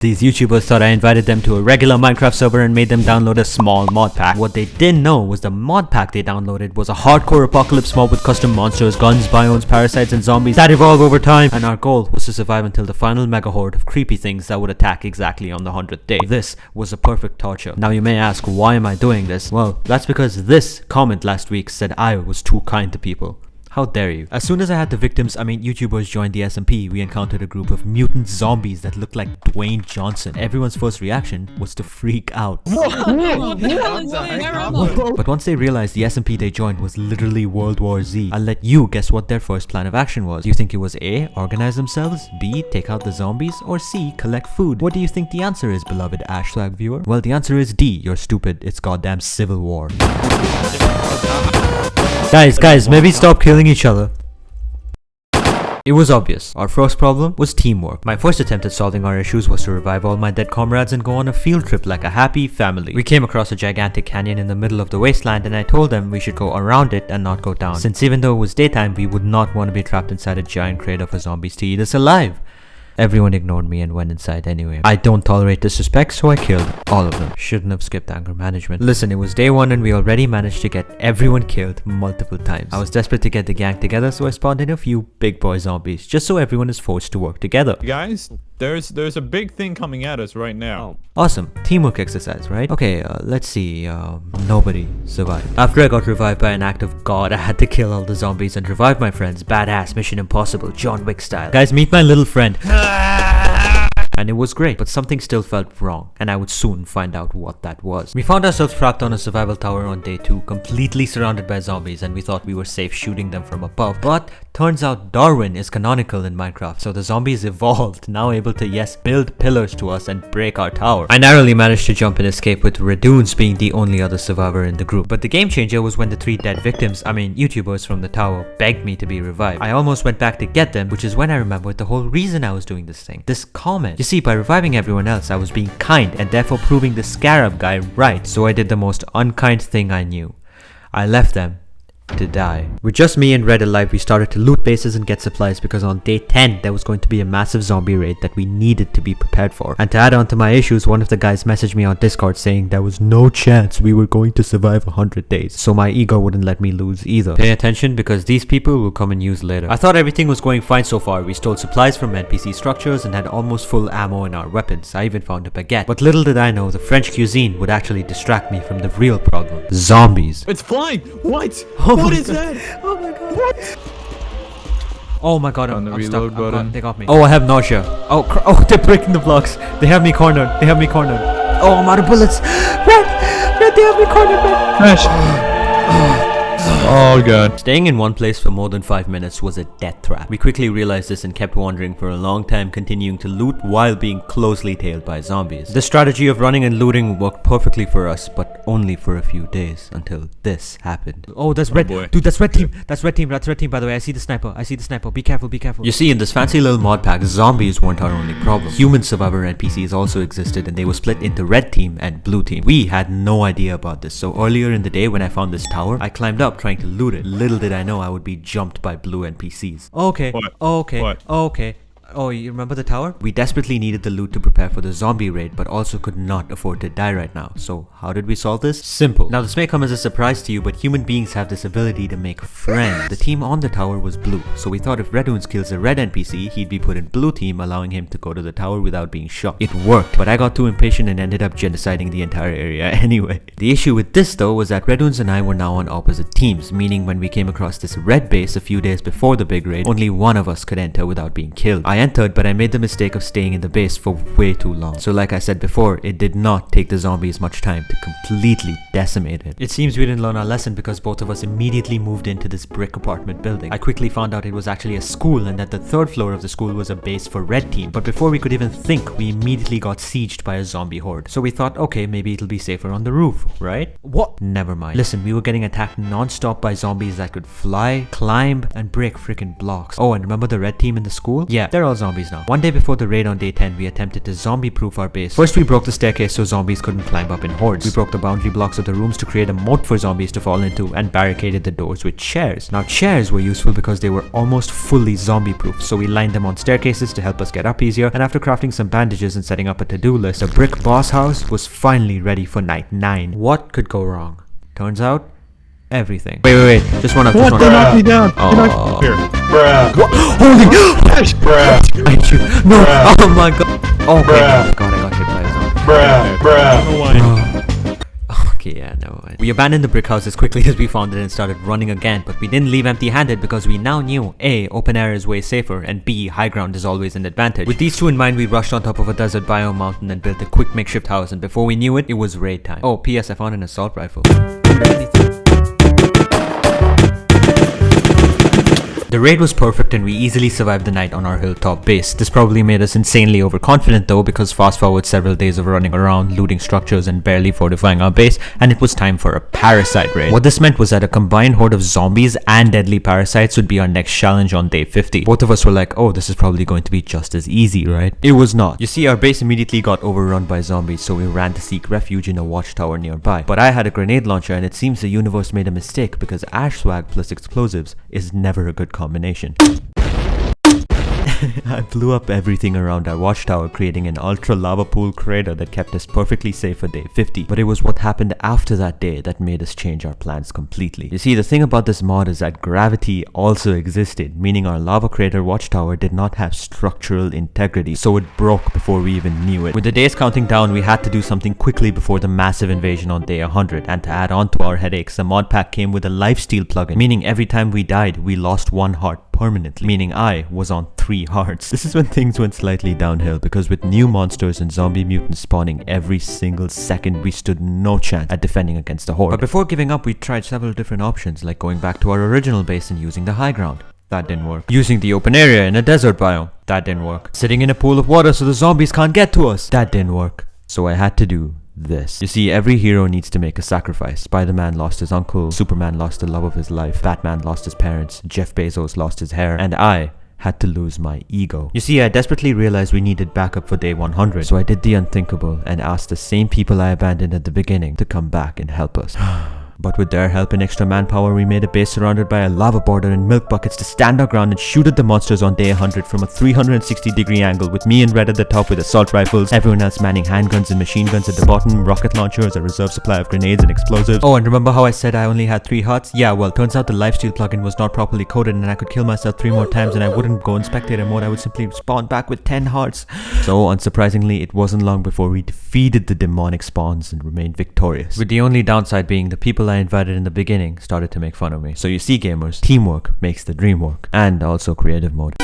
These YouTubers thought I invited them to a regular Minecraft server and made them download a small mod pack. What they didn't know was the mod pack they downloaded was a hardcore apocalypse mod with custom monsters, guns, biomes, parasites and zombies that evolve over time. And our goal was to survive until the final mega horde of creepy things that would attack exactly on the 100th day. This was a perfect torture. Now you may ask, why am I doing this? Well, that's because this comment last week said I was too kind to people. How dare you? As soon as I had the YouTubers joined the SMP, we encountered a group of mutant zombies that looked like Dwayne Johnson. Everyone's first reaction was to freak out. But once they realized the SMP they joined was literally World War Z, I'll let you guess what their first plan of action was. Do you think it was A, organize themselves, B, take out the zombies, or C, collect food? What do you think the answer is, beloved ashswag viewer? Well, the answer is D, you're stupid. It's goddamn civil war. Guys, maybe stop killing each other. It was obvious. Our first problem was teamwork. My first attempt at solving our issues was to revive all my dead comrades and go on a field trip like a happy family. We came across a gigantic canyon in the middle of the wasteland and I told them we should go around it and not go down, since even though it was daytime, we would not want to be trapped inside a giant crate of zombies to eat us alive. Everyone ignored me and went inside anyway. I don't tolerate disrespect, so I killed all of them. Shouldn't have skipped anger management. Listen, it was day one and we already managed to get everyone killed multiple times. I was desperate to get the gang together, so I spawned in a few big boy zombies, just so everyone is forced to work together. Guys, there's a big thing coming at us right now. Awesome. Teamwork exercise, right? Okay, let's see. Nobody survived. After I got revived by an act of God, I had to kill all the zombies and revive my friends. Badass, Mission Impossible, John Wick style. Guys, meet my little friend. And it was great, but something still felt wrong, and I would soon find out what that was. We found ourselves trapped on a survival tower on day 2, completely surrounded by zombies, and we thought we were safe shooting them from above. But turns out Darwin is canonical in Minecraft, so the zombies evolved, now able to, yes, build pillars to us and break our tower. I narrowly managed to jump and escape, with Redunes being the only other survivor in the group. But the game changer was when the 3 dead victims, YouTubers from the tower, begged me to be revived. I almost went back to get them, which is when I remembered the whole reason I was doing this thing. This comment. You see, by reviving everyone else, I was being kind and therefore proving the scarab guy right. So I did the most unkind thing I knew. I left them to die. With just me and Red alive, we started to loot bases and get supplies because on day 10 there was going to be a massive zombie raid that we needed to be prepared for. And to add on to my issues, one of the guys messaged me on Discord saying there was no chance we were going to survive 100 days. So my ego wouldn't let me lose either. Pay attention because these people will come in use later. I thought everything was going fine so far. We stole supplies from NPC structures and had almost full ammo in our weapons. I even found a baguette. But little did I know the French cuisine would actually distract me from the real problem. Zombies. It's flying! What? Oh What my is God. that? Oh my god. What? Oh my god, On the I'm reload stuck. button. They got me. Oh, I have nausea. Oh, they're breaking the blocks. They have me cornered. Oh, I'm out of bullets. Red, they have me cornered, man. Oh god. Staying in one place for more than 5 minutes was a death trap. We quickly realized this and kept wandering for a long time, continuing to loot while being closely tailed by zombies. The strategy of running and looting worked perfectly for us, but only for a few days until this happened. Oh, that's red. Boy. Dude, that's red team. That's red team, by the way. I see the sniper. Be careful. You see, in this fancy little mod pack, zombies weren't our only problem. Human survivor NPCs also existed, and they were split into red team and blue team. We had no idea about this, so earlier in the day when I found this tower, I climbed up trying to loot it. Little did I know I would be jumped by blue NPCs. Okay. What? Okay. What? Okay. Oh, you remember the tower? We desperately needed the loot to prepare for the zombie raid, but also could not afford to die right now. So how did we solve this? Simple. Now this may come as a surprise to you, but human beings have this ability to make friends. The team on the tower was blue, so we thought if Redunes kills a red NPC, he'd be put in blue team, allowing him to go to the tower without being shot. It worked, but I got too impatient and ended up genociding the entire area anyway. The issue with this though was that Redunes and I were now on opposite teams, meaning when we came across this red base a few days before the big raid, only one of us could enter without being killed. I entered, but I made the mistake of staying in the base for way too long. So like I said before, it did not take the zombies much time to completely decimate it. It seems we didn't learn our lesson because both of us immediately moved into this brick apartment building. I quickly found out it was actually a school and that the 3rd floor of the school was a base for red team. But before we could even think, we immediately got sieged by a zombie horde. So we thought, okay, maybe it'll be safer on the roof, right? What? Never mind. Listen, we were getting attacked non-stop by zombies that could fly, climb, and break freaking blocks. Oh, and remember the red team in the school? Yeah, they're all zombies now. One day before the raid on day 10, we attempted to zombie-proof our base. First, we broke the staircase so zombies couldn't climb up in hordes. We broke the boundary blocks of the rooms to create a moat for zombies to fall into and barricaded the doors with chairs. Now, chairs were useful because they were almost fully zombie-proof, so we lined them on staircases to help us get up easier, and after crafting some bandages and setting up a to-do list, the brick boss house was finally ready for night 9. What could go wrong? Turns out, everything. Wait. Just one up. What? They knocked me down. Oh. Here. Bruh. What? Holy! Bruh. I shoot. No! Bruh. Oh my god! Oh Bruh. god, I got hit by a zombie. Bruh. I don't know why. Okay, yeah, no. We abandoned the brick house as quickly as we found it and started running again, but we didn't leave empty-handed because we now knew A, open air is way safer, and B, high ground is always an advantage. With these two in mind, we rushed on top of a desert biome mountain and built a quick makeshift house, and before we knew it, it was raid time. Oh, P.S. I found an assault rifle. The raid was perfect and we easily survived the night on our hilltop base. This probably made us insanely overconfident though, because fast forward several days of running around, looting structures and barely fortifying our base, and it was time for a parasite raid. What this meant was that a combined horde of zombies and deadly parasites would be our next challenge on day 50. Both of us were like, oh, this is probably going to be just as easy, right? It was not. You see, our base immediately got overrun by zombies, so we ran to seek refuge in a watchtower nearby. But I had a grenade launcher and it seems the universe made a mistake because ashswag plus explosives is never a good combination. I blew up everything around our watchtower, creating an ultra lava pool crater that kept us perfectly safe for day 50. But it was what happened after that day that made us change our plans completely. You see, the thing about this mod is that gravity also existed, meaning our lava crater watchtower did not have structural integrity, so it broke before we even knew it. With the days counting down, we had to do something quickly before the massive invasion on day 100, and to add on to our headaches, the mod pack came with a lifesteal plugin, meaning every time we died, we lost 1 heart permanently, meaning I was on 3 hearts. This is when things went slightly downhill, because with new monsters and zombie mutants spawning every single second, we stood no chance at defending against the horde. But before giving up, we tried several different options, like going back to our original base and using the high ground. That didn't work. Using the open area in a desert biome. That didn't work. Sitting in a pool of water so the zombies can't get to us. That didn't work. So I had to do this. You see, every hero needs to make a sacrifice. Spider-Man lost his uncle, Superman lost the love of his life, Batman lost his parents, Jeff Bezos lost his hair, and I had to lose my ego. You see, I desperately realized we needed backup for day 100, so I did the unthinkable and asked the same people I abandoned at the beginning to come back and help us. But with their help and extra manpower, we made a base surrounded by a lava border and milk buckets to stand our ground and shoot at the monsters on day 100 from a 360-degree angle, with me and Red at the top with assault rifles, everyone else manning handguns and machine guns at the bottom, rocket launchers, a reserve supply of grenades and explosives. Oh, and remember how I said I only had 3 hearts? Yeah, well, turns out the lifesteal plugin was not properly coded and I could kill myself 3 more times and I wouldn't go in spectator mode, I would simply spawn back with 10 hearts. So, unsurprisingly, it wasn't long before we defeated the demonic spawns and remained victorious. With the only downside being the people I invited in the beginning started to make fun of me. So you see, gamers, teamwork makes the dream work, and also creative mode.